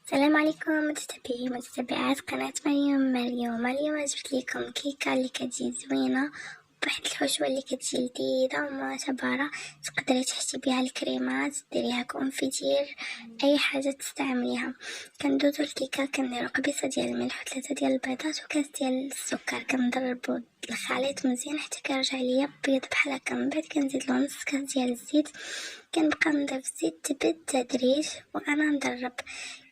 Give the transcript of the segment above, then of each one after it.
السلام عليكم متتبعات قناة مريم. اليوم جبت لكم كيكة اللي كتجي زوينة بواحد الحشوة اللي كتجي لذيذة ومعتبرة. تقدري تحشي بها الكريمات، ديريها كونفيتير، اي حاجة تستعمليها. كندوزو الكيكة، كنديرو قبيصة ديال الملح و3 ديال البيضات وكاس ديال السكر. كنضربو الخليط مزيان حتى كيرجع ليا بيض بحال هكا. من بعد كنزيد له نص كاس ديال الزيت. كنبقى نضيف الزيت بالتدريج وانا نضرب.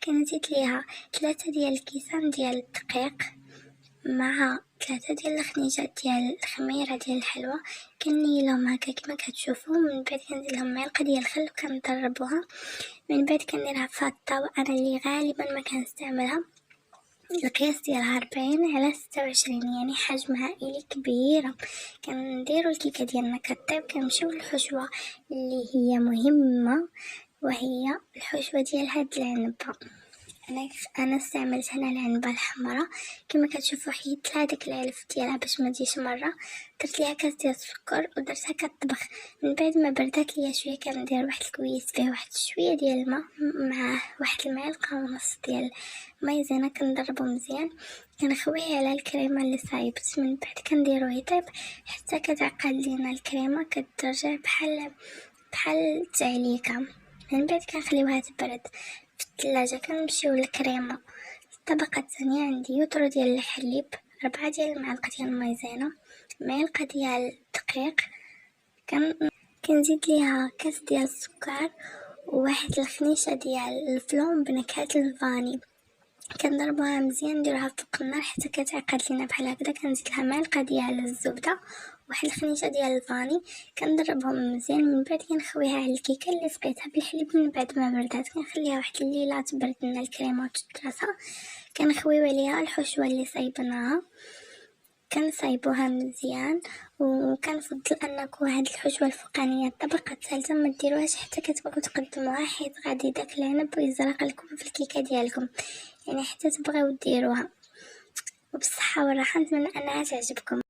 كنزيد ليها 3 ديال الكيسان ديال الدقيق مع 3 ديال الخنيجات ديال الخميره ديال الحلوى. كنيلهم هكا كما كتشوفوا. من بعد كنزيد لهم معلقه ديال الخل وكنضربوها. من بعد كنديرها في الطاوه، انا اللي غالبا ما كنستعملها. القياس ديالها 40/26، يعني حجم عائلي كبيره. كنديروا الكيكه ديالنا كطيب، كنمشيو للحشوه اللي هي مهمه، وهي الحشوه ديال هاد العنبه. انا استعملت هنا العنبه الحمراء كما كتشوفوا. حيدت هذاك العلف ديالها باش ما تجيش مره. درت ليها كاس ديال السكر ودرتها كطبخ. من بعد ما بردات ليا شويه كندير واحد الكويس فيه واحد شويه ديال الماء مع واحد المعلقه ونص ديال مايزينا. كنضربو مزيان، كنخويه على الكريمه اللي صايبت. من بعد كنديروه يطيب حتى كتعقد لينا الكريمه، كترجع بحال التعليكه. من بعد كنخليوها تبرد في الثلاجة. كنمشيو للكريمة. الطبقة الثانية عندي يوترو ديال الحليب، 4 ديال المعلقة ديال المايزينا، معلقة ديال الدقيق. كنزيد ليها كاس ديال السكر وواحد الخنيشة ديال الفلون بنكهة الفاني. كنضربوها مزيان، نديروها فوق النار حتى كتعقد لينا بحال هكذا. كنزيد لها معلقه ديال الزبده واحد الخنيشه ديال الفاني. كنضربهم مزيان. من بعد كنخويها على الكيكه اللي سقيتها بالحليب. من بعد ما بردات كنخليها واحد الليله تبرد لنا الكريمه وتتراسها. كنخويو عليها الحشوه اللي صايبناها، كنصايبوها مزيان. وكنفضل انكم هاد الحشوه الفوقانيه الطبقه الثالثه ما ديروهاش حتى كتبغوا تقدموها، حيت غادي داك العنب يزرق لكم في الكيكه ديالكم، يعني حتى تبغيو ديروها. وبالصحه والراحه، نتمنى انها تعجبكم.